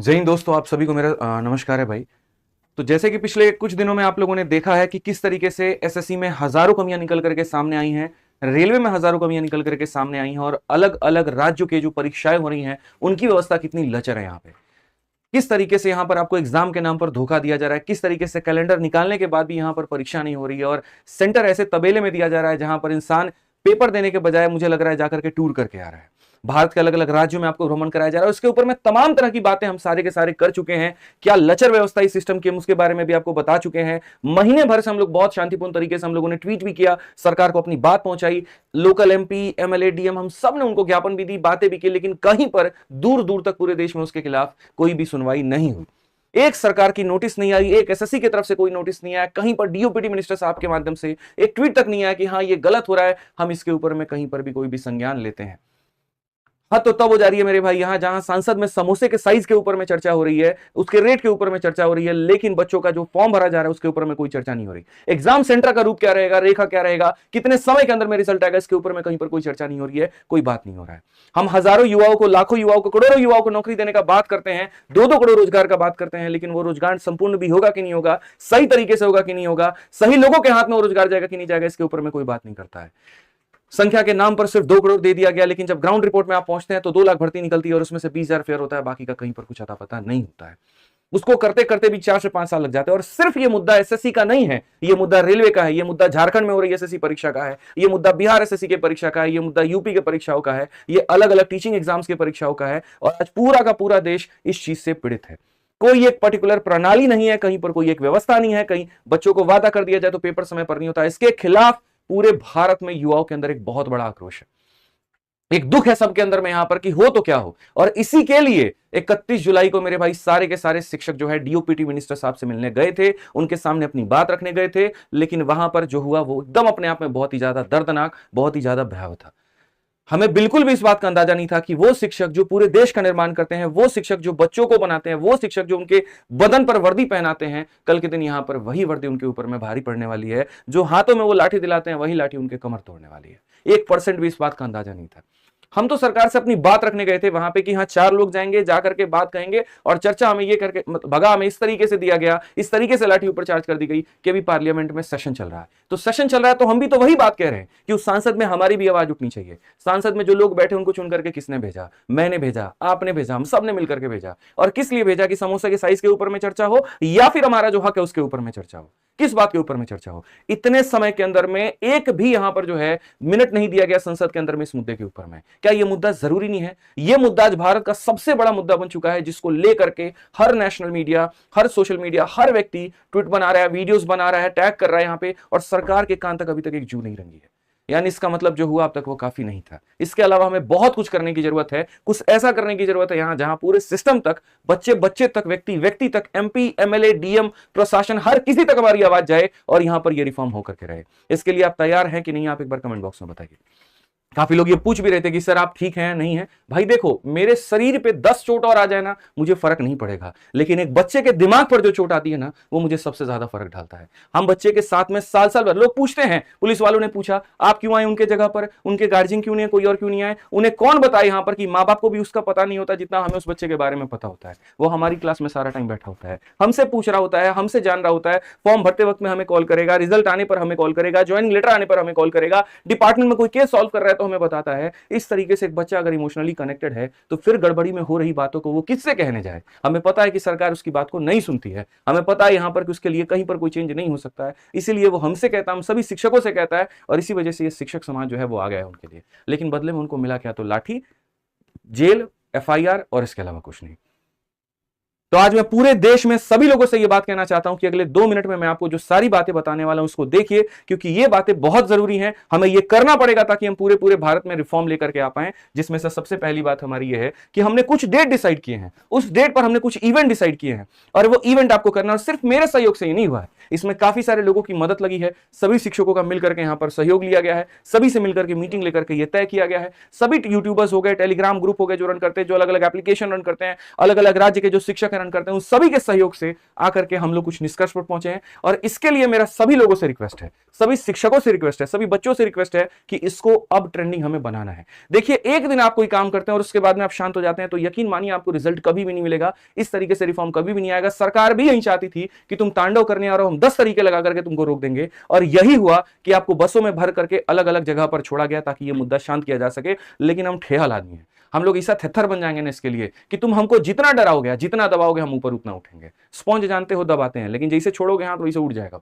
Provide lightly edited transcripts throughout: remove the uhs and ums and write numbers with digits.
जय हिंद दोस्तों, आप सभी को मेरा नमस्कार है भाई। तो जैसे कि पिछले कुछ दिनों में आप लोगों ने देखा है कि किस तरीके से एसएससी में हजारों कमियां निकल करके सामने आई हैं, रेलवे में हजारों कमियां निकल करके सामने आई हैं और अलग अलग राज्यों के जो परीक्षाएं हो रही हैं उनकी व्यवस्था कितनी लचर है। यहाँ पे किस तरीके से यहाँ पर आपको एग्जाम के नाम पर धोखा दिया जा रहा है, किस तरीके से कैलेंडर निकालने के बाद भी यहाँ पर परीक्षा नहीं हो रही है और सेंटर ऐसे तबेले में दिया जा रहा है जहां पर इंसान पेपर देने के बजाय मुझे लग रहा है जाकर के टूर करके आ रहा है। भारत के अलग अलग राज्यों में आपको भ्रमण कराया जा रहा है। उसके ऊपर में तमाम तरह की बातें हम सारे के सारे कर चुके हैं। क्या लचर व्यवस्था इस सिस्टम की, हम उसके बारे में भी आपको बता चुके हैं। महीने भर से हम लोग बहुत शांतिपूर्ण तरीके से हम लोगों ने ट्वीट भी किया, सरकार को अपनी बात पहुंचाई, लोकल एमपी एमएलए डीएम हम सब ने उनको ज्ञापन भी दी, बातें भी की, लेकिन कहीं पर दूर दूर तक पूरे देश में उसके खिलाफ कोई भी सुनवाई नहीं हुई। एक सरकार की नोटिस नहीं आई, एक एसएससी की तरफ से कोई नोटिस नहीं आया, कहीं पर डीओपीटी मिनिस्टर साहब के माध्यम से एक ट्वीट तक नहीं आया कि हाँ ये गलत हो रहा है, हम इसके ऊपर में कहीं पर भी कोई भी संज्ञान लेते हैं। हाँ, तो तब हो जा रही है मेरे भाई, यहां जहां सांसद में समोसे के साइज के ऊपर में चर्चा हो रही है, उसके रेट के ऊपर में चर्चा हो रही है, लेकिन बच्चों का जो फॉर्म भरा जा रहा है उसके ऊपर में कोई चर्चा नहीं हो रही। एग्जाम सेंटर का रूप क्या रहेगा, रेखा क्या रहेगा, कितने समय के अंदर में रिजल्ट आएगा, इसके ऊपर में कहीं पर कोई चर्चा नहीं हो रही है, कोई बात नहीं हो रहा है। हम हजारों युवाओं को, लाखों युवाओं को, करोड़ों युवाओं को नौकरी देने का बात करते हैं, 2-2 करोड़ रोजगार का बात करते हैं, लेकिन वो रोजगार संपूर्ण भी होगा कि नहीं होगा, सही तरीके से होगा कि नहीं होगा, सही लोगों के हाथ में वो रोजगार जाएगा कि नहीं जाएगा, इसके ऊपर में कोई बात नहीं करता है। संख्या के नाम पर सिर्फ 2 करोड़ दे दिया गया, लेकिन जब ग्राउंड रिपोर्ट में आप पहुंचते हैं तो 2 लाख भर्ती निकलती है और उसमें से 20,000 फेयर होता है, बाकी का कहीं पर कुछ अता पता नहीं होता है। उसको करते करते भी 4 से 5 साल लग जाते हैं। और सिर्फ ये मुद्दा एसएससी का नहीं है, ये मुद्दा रेलवे का है, ये मुद्दा झारखंड में हो रही एसएससी परीक्षा का है, ये मुद्दा बिहार एसएससी के परीक्षा का है, ये मुद्दा यूपी के परीक्षाओं का है, ये अलग अलग टीचिंग एग्जाम्स के परीक्षाओं का है। और आज पूरा का पूरा देश इस चीज से पीड़ित है। कोई एक पर्टिकुलर प्रणाली नहीं है, कहीं पर कोई एक व्यवस्था नहीं है, कहीं बच्चों को वादा कर दिया जाए तो पेपर समय पर नहीं होता। इसके खिलाफ पूरे भारत में युवाओं के अंदर एक बहुत बड़ा आक्रोश है, एक दुख है सबके अंदर में यहां पर कि हो तो क्या हो। और इसी के लिए 31 जुलाई को मेरे भाई सारे के सारे शिक्षक जो है डीओपीटी मिनिस्टर साहब से मिलने गए थे, उनके सामने अपनी बात रखने गए थे, लेकिन वहां पर जो हुआ वो एकदम अपने आप में बहुत ही ज्यादा दर्दनाक, बहुत ही ज्यादा भयावह था। हमें बिल्कुल भी इस बात का अंदाजा नहीं था कि वो शिक्षक जो पूरे देश का निर्माण करते हैं, वो शिक्षक जो बच्चों को बनाते हैं, वो शिक्षक जो उनके बदन पर वर्दी पहनाते हैं, कल के दिन यहां पर वही वर्दी उनके ऊपर में भारी पड़ने वाली है। जो हाथों में वो लाठी दिलाते हैं, वही लाठी उनके कमर तोड़ने वाली है। 1% भी इस बात का अंदाजा नहीं था। हम तो सरकार से अपनी बात रखने गए थे वहां पे कि हाँ 4 लोग जाएंगे, जाकर के बात कहेंगे और चर्चा हमें ये करके भगा, हमें इस तरीके से दिया गया, इस तरीके से लाठी ऊपर चार्ज कर दी गई कि अभी पार्लियामेंट में सेशन चल रहा है। तो सेशन चल रहा है तो हम भी तो वही बात कह रहे हैं कि उस सांसद में हमारी भी आवाज उठनी चाहिए। सांसद में जो लोग बैठे उनको चुन करके किसने भेजा? मैंने भेजा, आपने भेजा, हम सब ने मिलकर के भेजा। और किस लिए भेजा? कि समोसा के साइज के ऊपर में चर्चा हो या फिर हमारा जो हक है उसके ऊपर में चर्चा हो। किस बात के ऊपर में चर्चा हो? इतने समय के अंदर में एक भी यहां पर जो है मिनट नहीं दिया गया संसद के अंदर में इस मुद्दे के ऊपर में। क्या यह मुद्दा जरूरी नहीं है? यह मुद्दा आज भारत का सबसे बड़ा मुद्दा बन चुका है, जिसको लेकर के हर नेशनल मीडिया, हर सोशल मीडिया, हर व्यक्ति ट्वीट बना रहा है, वीडियोस बना रहा है, टैग कर रहा है यहां पे, और सरकार के कान तक अभी तक एक जू नहीं रंगी है। यानी इसका मतलब जो हुआ अब तक वो काफी नहीं था। इसके अलावा हमें बहुत कुछ करने की जरूरत है, कुछ ऐसा करने की जरूरत है यहां जहां पूरे सिस्टम तक, बच्चे बच्चे तक, व्यक्ति व्यक्ति तक, एमपी एमएलए डीएम प्रशासन, हर किसी तक हमारी आवाज जाए और यहां पर ये रिफॉर्म होकर के रहे। इसके लिए आप तैयार हैं कि नहीं? आप एक बार कमेंट बॉक्स में बताइए। काफी लोग ये पूछ भी रहे थे कि सर आप ठीक हैं नहीं है। भाई देखो, मेरे शरीर पे 10 चोट और आ जाए ना, मुझे फर्क नहीं पड़ेगा, लेकिन एक बच्चे के दिमाग पर जो चोट आती है ना, वो मुझे सबसे ज्यादा फर्क डालता है। हम बच्चे के साथ में साल साल भर, लोग पूछते हैं, पुलिस वालों ने पूछा आप क्यों आए उनके जगह पर, उनके गार्जियन क्यों नहीं है, कोई और क्यों नहीं आए? उन्हें कौन बताए यहां पर कि माँ बाप को भी उसका पता नहीं होता जितना हमें उस बच्चे के बारे में पता होता है। वो हमारी क्लास में सारा टाइम बैठा होता है, हमसे पूछ रहा होता है, हमसे जान रहा होता है, फॉर्म भरते वक्त में हमें कॉल करेगा, रिजल्ट आने पर हमें कॉल करेगा, ज्वाइनिंग लेटर आने पर हमें कॉल करेगा, डिपार्टमेंट में कोई केस सॉल्व कर रहा है तो हमें बताता है। इस तरीके से एक बच्चा अगर इमोशनली कनेक्टेड है तो फिर गड़बड़ी में हो रही बातों को वो किससे कहने जाए? हमें पता है कि सरकार उसकी बात को नहीं सुनती है, हमें पता है यहां पर कि उसके लिए कहीं पर कोई चेंज नहीं हो सकता है, इसीलिए वो हमसे कहता है, हम सभी शिक्षकों से कहता है, और इसी वजह से ये शिक्षक समाज जो है वो आ गया है उनके लिए। लेकिन बदले में उनको मिला क्या? तो लाठी, जेल, एफआईआर और इसके अलावा कुछ नहीं। तो आज मैं पूरे देश में सभी लोगों से यह बात कहना चाहता हूं कि अगले 2 मिनट में मैं आपको जो सारी बातें बताने वाला हूं उसको देखिए, क्योंकि ये बातें बहुत जरूरी हैं। हमें यह करना पड़ेगा ताकि हम पूरे पूरे भारत में रिफॉर्म लेकर के आ पाए, जिसमें से सबसे पहली बात हमारी यह है कि हमने कुछ डेट डिसाइड किए हैं, उस डेट पर हमने कुछ इवेंट डिसाइड किए हैं, और वो इवेंट आपको करना, और सिर्फ मेरे सहयोग से ही नहीं हुआ है, इसमें काफी सारे लोगों की मदद लगी है। सभी शिक्षकों का मिलकर के यहां पर सहयोग लिया गया है, सभी से मिलकर के मीटिंग लेकर के यह तय किया गया है। सभी यूट्यूबर्स हो गए, टेलीग्राम ग्रुप हो गए जो रन करते हैं, जो अलग अलग एप्लीकेशन रन करते हैं, अलग अलग राज्य के जो शिक्षक हैं रन करते हैं, उन सभी के सहयोग से आकर के हम लोग कुछ निष्कर्ष पर पहुंचे हैं। और इसके लिए मेरा सभी लोगों से रिक्वेस्ट है, सभी शिक्षकों से रिक्वेस्ट है, सभी बच्चों से रिक्वेस्ट है कि इसको अब ट्रेंडिंग हमें बनाना है। देखिए, एक दिन आप कोई काम करते हैं और उसके बाद में आप शांत हो जाते हैं तो यकीन मानिए आपको रिजल्ट कभी भी नहीं मिलेगा। इस तरीके से रिफॉर्म कभी भी नहीं आएगा। सरकार भी यही चाहती थी कि तुम तांडव करने आ रहे हो, हम 10 तरीके लगा करके तुमको रोक देंगे, और यही हुआ कि आपको बसों में भर करके अलग अलग जगह पर छोड़ा गया ताकि यह मुद्दा शांत किया जा सके। लेकिन हम ठेहल आदमी हैं, हम लोग ऐसा थेथर बन जाएंगे ना इसके लिए कि तुम हमको जितना डराओगे, जितना दबाओगे, हम ऊपर उतना उठेंगे। स्पॉन्ज जानते हो दबाते हैं, लेकिन जैसे छोड़ोगे हाथ वैसे उड़ जाएगा।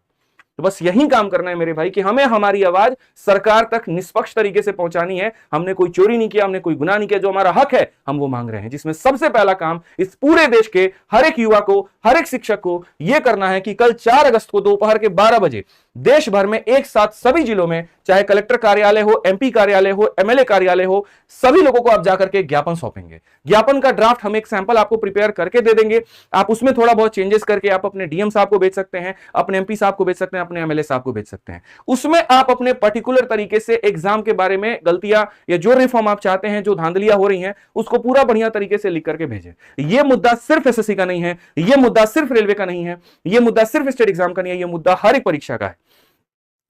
तो बस यही काम करना है मेरे भाई कि हमें हमारी आवाज सरकार तक निष्पक्ष तरीके से पहुंचानी है। हमने कोई चोरी नहीं किया, हमने कोई गुनाह नहीं किया, जो हमारा हक है हम वो मांग रहे हैं। जिसमें सबसे पहला काम इस पूरे देश के हर एक युवा को, हर एक शिक्षक को यह करना है कि कल 4 अगस्त को दोपहर के 12 बजे देश भर में एक साथ सभी जिलों में, चाहे कलेक्टर कार्यालय हो, एमपी कार्यालय हो, एमएलए कार्यालय हो, सभी लोगों को आप जाकर के ज्ञापन सौंपेंगे। ज्ञापन का ड्राफ्ट हम एक सैंपल आपको प्रिपेयर करके दे देंगे। आप उसमें थोड़ा बहुत चेंजेस करके आप अपने डीएम साहब को भेज सकते हैं, अपने एमपी साहब को भेज सकते हैं, अपने एमएलए साहब को भेज सकते हैं। उसमें आप अपने पर्टिकुलर तरीके से एग्जाम के बारे में गलतियां या जो रिफॉर्म आप चाहते हैं, जो धांधलियां हो रही हैं, उसको पूरा बढ़िया तरीके से लिख करके भेजें। यह मुद्दा सिर्फ एसएससी का नहीं है, यह मुद्दा सिर्फ रेलवे का नहीं है, यह मुद्दा सिर्फ स्टेट एग्जाम का नहीं है, यह मुद्दा हर एक परीक्षा का है।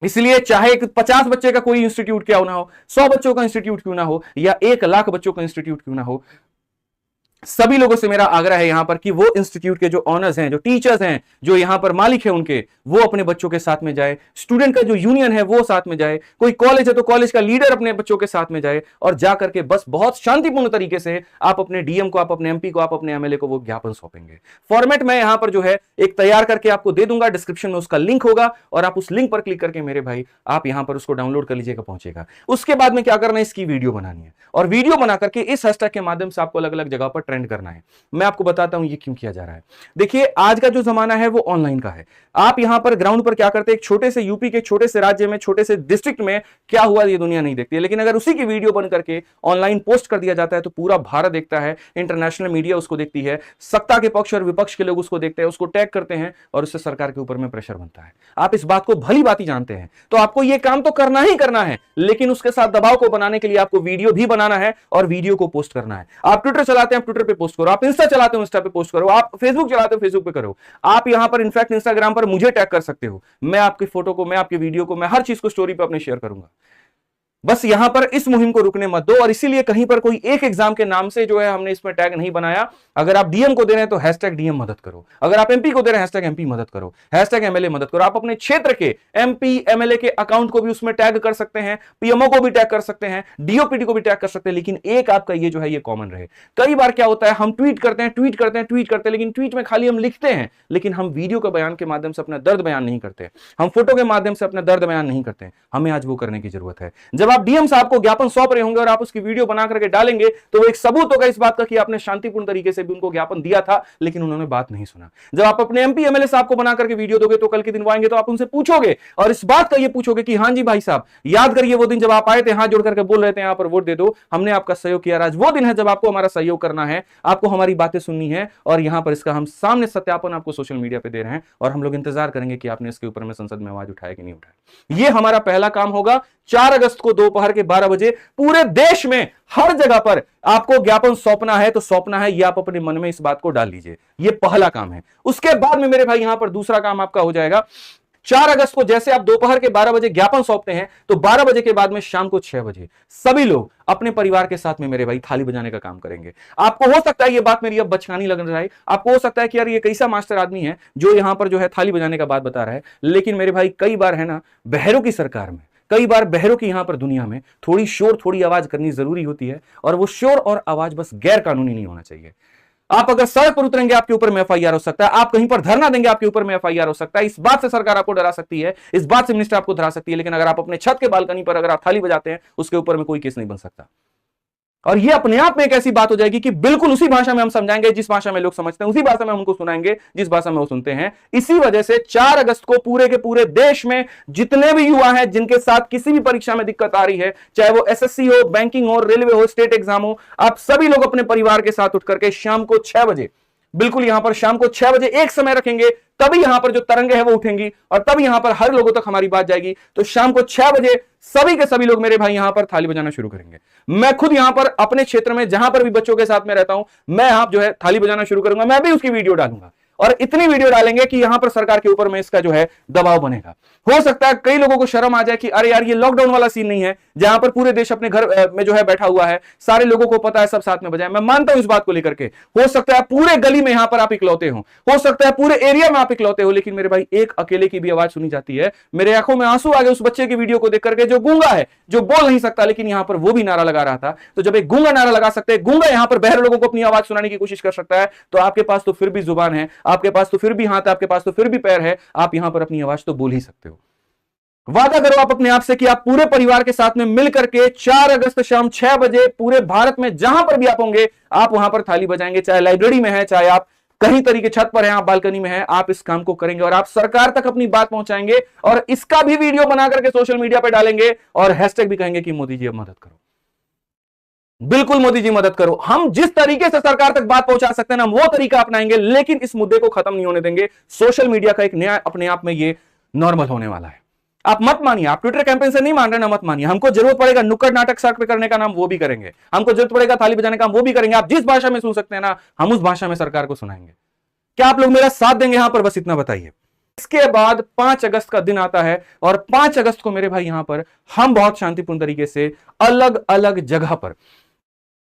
इसलिए चाहे 50 बच्चे का कोई इंस्टीट्यूट क्यों ना हो, 100 बच्चों का इंस्टीट्यूट क्यों ना हो, या 1 लाख बच्चों का इंस्टीट्यूट क्यों ना हो, सभी लोगों से मेरा आग्रह है यहां पर कि वो इंस्टीट्यूट के जो ऑनर्स हैं, जो टीचर्स हैं, जो यहां पर मालिक है उनके, वो अपने बच्चों के साथ में जाए। स्टूडेंट का जो यूनियन है वो साथ में जाए। कोई कॉलेज है तो कॉलेज का लीडर अपने बच्चों के साथ में जाए, और जाकर के बस बहुत शांतिपूर्ण तरीके से आप अपने डीएम को, आप अपने एमपी को, आप अपने एमएलए को वो ज्ञापन सौंपेंगे। फॉर्मेट मैं यहां पर जो है एक तैयार करके आपको दे दूंगा, डिस्क्रिप्शन में उसका लिंक होगा, और आप उस लिंक पर क्लिक करके मेरे भाई आप यहां पर उसको डाउनलोड कर लीजिएगा, पहुंचेगा। उसके बाद में क्या करना है, इसकी वीडियो बनानी है, और वीडियो बना करके इस हैशटैग के माध्यम से आपको अलग अलग जगह पर ट्रेंड करना है। मैं आपको बताता हूं ये क्यों किया जा रहा है। देखिए, आज का जो जमाना है वो ऑनलाइन का है। आप यहां पर ग्राउंड पर क्या करते हैं, एक छोटे से यूपी के छोटे से राज्य में, छोटे से डिस्ट्रिक्ट में क्या हुआ ये दुनिया नहीं देखती है, लेकिन अगर उसी की वीडियो बन करके ऑनलाइन पोस्ट कर दिया जाता है तो पूरा भारत देखता है, इंटरनेशनल मीडिया उसको देखती है, सत्ता के पक्ष और विपक्ष के लोग उसको देखते हैं, उसको टैग करते हैं, और उससे सरकार के ऊपर में प्रेशर बनता है। आप इस बात को भली भांति जानते हैं, तो आपको यह काम तो करना ही करना है, लेकिन उसके साथ दबाव को बनाने के लिए आपको वीडियो भी बनाना है और वीडियो को पोस्ट करना है। आप ट्विटर चलाते हैं, आप ट्विटर पे पोस्ट करो, आप इंस्टा चलाते हो, इंस्टा पे पोस्ट करो, आप फेसबुक चलाते हो, फेसबुक पे करो, आप यहां पर इनफैक्ट इंस्टाग्राम पर मुझे टैग कर सकते हो। मैं आपकी फोटो को, मैं आपकी वीडियो को, मैं हर चीज को स्टोरी पे अपने शेयर करूंगा। बस यहां पर इस मुहिम को रुकने मत दो। और इसीलिए कहीं पर कोई एक एग्जाम के नाम से जो है हमने इसमें टैग नहीं बनाया। अगर आप डीएम को दे रहे हैं तो हैशटैग डीएम मदद करो, अगर आप एमपी को दे रहे हैं हैशटैग एमपी मदद करो, हैशटैग एमएलए मदद करो। आप अपने क्षेत्र के एमपी एमएलए के अकाउंट को भी उसमें टैग कर सकते हैं, पीएमओ को भी टैग कर सकते हैं, डीओपीटी को भी टैग कर सकते हैं, लेकिन एक आपका ये जो है ये कॉमन रहे। कई बार क्या होता है, हम ट्वीट करते हैं, लेकिन ट्वीट में खाली हम लिखते हैं, लेकिन हम वीडियो के बयान के माध्यम से अपना दर्द बयान नहीं करते, हम फोटो के माध्यम से अपना दर्द बयान नहीं करते। हमें आज वो करने की जरूरत है। जब आप डीएम साहब को ज्ञापन सौंप रहे होंगे और आप उसकी वीडियो बना करके डालेंगे तो वो एक सबूत होगा इस बात का कि आपने शांतिपूर्ण तरीके से भी उनको ज्ञापन दिया था, लेकिन उन्होंने बात नहीं सुना। जब आप अपने एमपी एमएलए साहब को बना करके वीडियो दोगे तो कल के दिन वो आएंगे तो आप उनसे पूछोगे, और इस बात का ये पूछोगे कि हां जी भाई साहब, याद करिए वो दिन जब आप आए थे, हाथ जोड़ करके बोल रहे थे यहां पर वोट दे दो, हमने आपका सहयोग किया। आज वो दिन है जब आपको हमारा सहयोग करना है, आपको हमारी बातें सुननी है, और यहां पर इसका हम सामने सत्यापन आपको सोशल मीडिया पे दे रहे हैं, और हम लोग इंतजार करेंगे कि आपने इसके ऊपर में संसद में आवाज उठाया कि नहीं उठाया। ये हमारा पहला काम होगा। 4 अगस्त को दोपहर के 12 बजे पूरे देश में हर जगह पर आपको ज्ञापन सौंपना है तो सौंपना है, ये आप अपने मन में इस बात को डाल लीजिए। ये पहला काम है। उसके बाद में मेरे भाई यहां पर दूसरा काम आपका हो जाएगा। 4 अगस्त को जैसे आप दोपहर के 12 बजे ज्ञापन सौंपते हैं तो 12 बजे के बाद में शाम को 6 बजे सभी लोग अपने परिवार के साथ में मेरे भाई थाली बजाने का काम करेंगे। आपको हो सकता है ये बात मेरी अब बचकानी लग रहा है, आपको हो सकता है कि यार ये कैसा मास्टर आदमी है जो यहां पर जो है थाली बजाने का बात बता रहा है, लेकिन मेरे भाई कई बार है ना, बहरों की सरकार में, कई बार बहरों की यहां पर दुनिया में थोड़ी शोर, थोड़ी आवाज करनी जरूरी होती है, और वो शोर और आवाज बस गैर कानूनी नहीं होना चाहिए। आप अगर सड़क पर उतरेंगे आपके ऊपर में एफआईआर हो सकता है, आप कहीं पर धरना देंगे आपके ऊपर में एफआईआर हो सकता है। इस बात से सरकार आपको डरा सकती है, इस बात से मिनिस्टर आपको डरा सकती है, लेकिन अगर आप अपने छत के बालकनी पर अगर आप थाली बजाते हैं उसके ऊपर में कोई केस नहीं बन सकता। और ये अपने आप में एक ऐसी बात हो जाएगी कि बिल्कुल उसी भाषा में हम समझाएंगे जिस भाषा में लोग समझते हैं, उसी भाषा में हम उनको सुनाएंगे जिस भाषा में वो सुनते हैं। इसी वजह से 4 अगस्त को पूरे के पूरे देश में जितने भी युवा हैं जिनके साथ किसी भी परीक्षा में दिक्कत आ रही है, चाहे वो एसएससी हो, बैंकिंग हो, रेलवे हो, स्टेट एग्जाम हो, आप सभी लोग अपने परिवार के साथ उठ करके शाम को 6 बजे बिल्कुल यहां पर शाम को 6 बजे एक समय रखेंगे, तभी यहां पर जो तरंगे हैं वो उठेंगी और तभी यहां पर हर लोगों तक हमारी बात जाएगी। तो शाम को 6 बजे सभी के सभी लोग मेरे भाई यहां पर थाली बजाना शुरू करेंगे। मैं खुद यहां पर अपने क्षेत्र में जहां पर भी बच्चों के साथ में रहता हूं, मैं यहां जो है थाली बजाना शुरू करूंगा, मैं भी उसकी वीडियो डालूंगा और इतनी वीडियो डालेंगे कि यहां पर सरकार के ऊपर में इसका जो है दबाव बनेगा। हो सकता है कई लोगों को शर्म आ जाए कि अरे यार ये लॉकडाउन वाला सीन नहीं है जहां पर पूरे देश अपने घर में जो है बैठा हुआ है, सारे लोगों को पता है, सब साथ में बजाए। मैं मानता हूं इस बात को लेकर के, हो सकता है पूरे गली में यहां पर आप इकलौते हो सकता है पूरे एरिया में आप इकलौते हो, लेकिन मेरे भाई एक अकेले की भी आवाज सुनी जाती है। मेरे आंखों में आंसू आ गए उस बच्चे की वीडियो को देख करके जो गूंगा है, जो बोल नहीं सकता, लेकिन यहां पर वो भी नारा लगा रहा था। तो जब एक गूंगा नारा लगा सकते हैं, गूंगा यहां पर बहरे लोगों को अपनी आवाज सुनाने की कोशिश कर सकता है, तो आपके पास तो फिर भी जुबान है, आपके पास तो फिर भी हाथ, आपके पास तो फिर भी पैर है, आप यहां पर अपनी आवाज तो बोल ही सकते हो। वादा करो आप अपने आप से कि आप पूरे परिवार के साथ में मिलकर के 4 अगस्त शाम 6 बजे पूरे भारत में जहां पर भी आप होंगे, आप वहां पर थाली बजाएंगे। चाहे लाइब्रेरी में है, चाहे आप कहीं तरीके छत पर हैं, आप बालकनी में हैं, आप इस काम को करेंगे और आप सरकार तक अपनी बात पहुंचाएंगे और इसका भी वीडियो बना करके सोशल मीडिया पर डालेंगे और हैशटैग भी कहेंगे कि मोदी जी अब मदद करो। बिल्कुल मोदी जी मदद करो। हम जिस तरीके से सरकार तक बात पहुंचा सकते हैं ना, वो तरीका अपनाएंगे, लेकिन इस मुद्दे को खत्म नहीं होने देंगे। सोशल मीडिया का एक नया अपने आप में ये नॉर्मल होने वाला है। आप मत मानिए, आप ट्विटर कैंपेन से नहीं मान रहे ना, मत मानिए। हमको जरूरत पड़ेगा नुक्कड़ नाटक सड़क पे करने का, नाम वो भी करेंगे। हमको जरूरत पड़ेगा थाली बजाने का, वो भी करेंगे। आप जिस भाषा में सुन सकते हैं ना, हम उस भाषा में सरकार को सुनाएंगे। क्या आप लोग मेरा साथ देंगे यहां पर? बस इतना बताइए। इसके बाद 5 अगस्त का दिन आता है और 5 अगस्त को मेरे भाई यहां पर हम बहुत शांतिपूर्ण तरीके से अलग अलग जगह पर,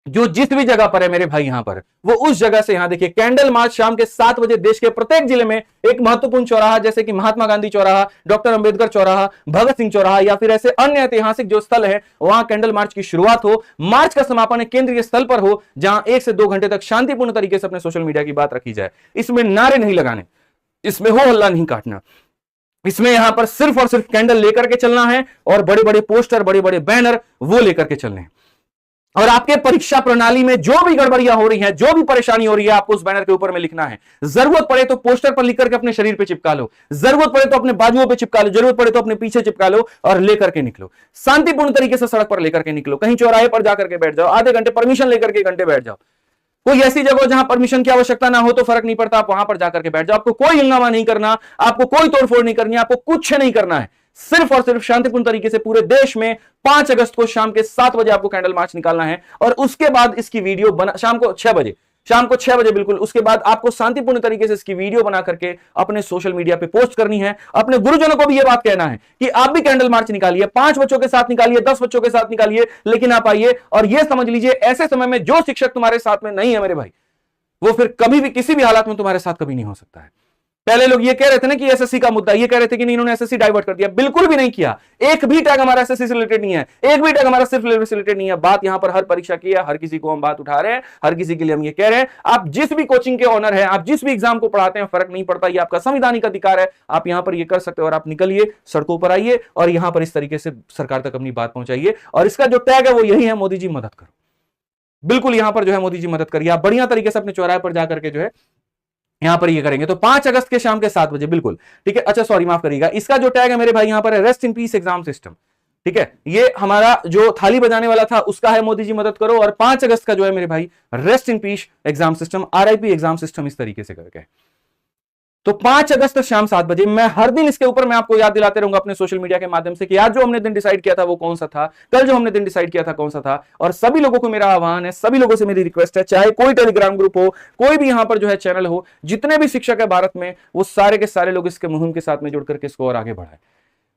जो जिस भी जगह पर है मेरे भाई यहां पर, वो उस जगह से, यहां देखिए कैंडल मार्च शाम के 7 बजे देश के प्रत्येक जिले में एक महत्वपूर्ण चौराहा, जैसे कि महात्मा गांधी चौराहा, डॉक्टर अंबेडकर चौराहा, भगत सिंह चौराहा या फिर ऐसे अन्य ऐतिहासिक जो स्थल है, वहां कैंडल मार्च की शुरुआत हो। मार्च का समापन एक केंद्रीय स्थल पर हो, जहां 1 से 2 घंटे तक शांतिपूर्ण तरीके से अपने सोशल मीडिया की बात रखी जाए। इसमें नारे नहीं लगाने, इसमें हो हल्ला नहीं काटना, इसमें यहां पर सिर्फ और सिर्फ कैंडल लेकर के चलना है और बड़े बड़े पोस्टर, बड़े बड़े बैनर वो लेकर के चलने हैं। और आपके परीक्षा प्रणाली में जो भी गड़बड़ियां हो रही हैं, जो भी परेशानी हो रही है, आपको उस बैनर के ऊपर में लिखना है। जरूरत पड़े तो पोस्टर पर लिख करके अपने शरीर पे चिपका लो, जरूरत पड़े तो अपने बाजुओं पे चिपका लो, जरूरत पड़े तो अपने पीछे चिपका लो और लेकर के निकलो। शांतिपूर्ण तरीके से सड़क पर लेकर के निकलो, कहीं चौराहे पर जाकर के बैठ जाओ, आधे घंटे परमिशन लेकर के घंटे बैठ जाओ। कोई ऐसी जगह जहां परमिशन की आवश्यकता ना हो तो फर्क नहीं पड़ता, आप वहां पर जाकर के बैठ जाओ। आपको कोई हंगामा नहीं करना, आपको कोई तोड़फोड़ नहीं करनी, आपको कुछ नहीं करना है। सिर्फ और सिर्फ शांतिपूर्ण तरीके से पूरे देश में 5 अगस्त को शाम के 7 बजे आपको कैंडल मार्च निकालना है और उसके बाद इसकी वीडियो बना शाम को 6 बजे बिल्कुल। उसके बाद आपको शांतिपूर्ण तरीके से इसकी वीडियो बना करके अपने सोशल मीडिया पे पोस्ट करनी है। अपने गुरुजनों को भी यह बात कहना है कि आप भी कैंडल मार्च निकालिए, 5 बच्चों के साथ निकालिए, 10 बच्चों के साथ निकालिए, लेकिन आप आइए और यह समझ लीजिए ऐसे समय में जो शिक्षक तुम्हारे साथ में नहीं है मेरे भाई, वो फिर कभी भी किसी भी हालात में तुम्हारे साथ कभी नहीं हो सकता है। पहले लोग ये कह रहे थे ना कि एसएससी का मुद्दा, ये कह रहे थे कि नहीं, इन्होंने एसएससी डाइवर्ट कर दिया। बिल्कुल भी नहीं किया। एक भी टैग हमारा एसएससी से रिलेटेड नहीं है, एक भी टैग हमारा सिर्फ रेलवे से रिलेटेड नहीं है। बात यहां पर हर परीक्षा की है, हर किसी को हम बात उठा रहे हैं, हर किसी के लिए हम ये कह रहे हैं। आप जिस भी कोचिंग के ऑनर हैं, आप जिस भी एग्जाम को पढ़ाते हैं, फर्क नहीं पड़ता, ये आपका संवैधानिक अधिकार है। आप यहां पर ये कर सकते हो और आप निकलिए, सड़कों पर आइए और यहां पर इस तरीके से सरकार तक अपनी बात पहुंचाइए। और इसका जो टैग है वो यही है, मोदी जी मदद करो। बिल्कुल यहां पर जो है मोदी जी मदद करिए। आप बढ़िया तरीके से अपने चौराहे पर जाकर के जो है यहां पर ये करेंगे। तो 5 अगस्त के शाम के 7 बजे बिल्कुल ठीक है। अच्छा सॉरी माफ करिएगा, इसका जो टैग है मेरे भाई यहां पर है rest in peace exam system. ठीक है, ये हमारा जो थाली बजाने वाला था उसका है मोदी जी मदद करो, और 5 अगस्त का जो है मेरे भाई rest in peace exam system, RIP exam system, इस तरीके से करके। तो 5 अगस्त शाम 7 बजे मैं हर दिन इसके ऊपर मैं आपको याद दिलाते रहूंगा अपने सोशल मीडिया के माध्यम से कि आज जो हमने दिन डिसाइड किया था वो कौन सा था, कल जो हमने दिन डिसाइड किया था कौन सा था। और सभी लोगों को मेरा आह्वान है, सभी लोगों से मेरी रिक्वेस्ट है, चाहे कोई टेलीग्राम ग्रुप हो, कोई भी यहां पर जो है चैनल हो, जितने भी शिक्षक है भारत में, वो सारे के सारे लोग इसके मुहिम के साथ में जुड़ करके इसको और आगे बढ़ाए।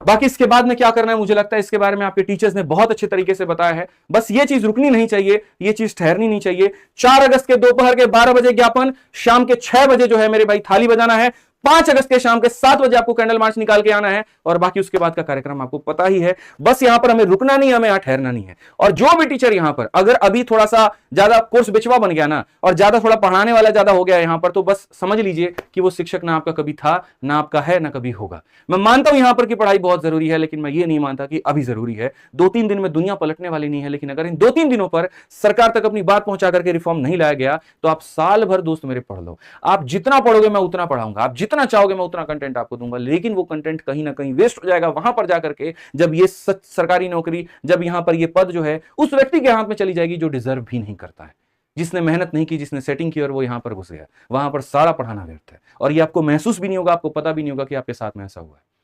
बाकी इसके बाद में क्या करना है मुझे लगता है इसके बारे में आपके टीचर्स ने बहुत अच्छे तरीके से बताया है। बस ये चीज रुकनी नहीं चाहिए, ये चीज ठहरनी नहीं चाहिए। 4 अगस्त के दोपहर के 12 बजे ज्ञापन, शाम के 6 बजे जो है मेरे भाई थाली बजाना है। 5 अगस्त के शाम के 7 बजे आपको कैंडल मार्च निकाल के आना है और बाकी उसके बाद का कार्यक्रम आपको पता ही है। बस यहां पर हमें रुकना नहीं, हमें यहां ठहरना नहीं है। और जो भी टीचर यहां पर अगर अभी थोड़ा सा ज्यादा कोर्स बिचवा बन गया ना, और ज्यादा थोड़ा पढ़ाने वाला ज्यादा हो गया यहां पर, तो बस समझ लीजिए कि वो शिक्षक ना आपका कभी था, ना आपका है, ना कभी होगा। मैं मानता हूं यहां पर की पढ़ाई बहुत जरूरी है, लेकिन मैं ये नहीं मानता कि अभी जरूरी है। 2-3 दिन में दुनिया पलटने वाली नहीं है, लेकिन अगर इन 2-3 दिनों पर सरकार तक अपनी बात पहुंचा करके रिफॉर्म नहीं लाया गया तो आप साल भर दोस्त मेरे पढ़ लो। आप जितना पढ़ोगे मैं उतना पढ़ाऊंगा, आप जितना चाहोगे मैं उतना कंटेंट आपको दूंगा, लेकिन वो कंटेंट कहीं ना कहीं वेस्ट हो जाएगा वहां पर जाकर के, जब ये सरकारी नौकरी, जब यहां पर ये पद जो है उस व्यक्ति के हाथ में चली जाएगी जो डिजर्व भी नहीं करता है। जिसने मेहनत नहीं की, जिसने सेटिंग की और वो यहाँ पर घुस गया, वहां पर सारा पढ़ाना व्यर्थ है। और ये आपको महसूस भी नहीं होगा, आपको पता भी नहीं होगा कि आपके साथ में ऐसा हुआ है।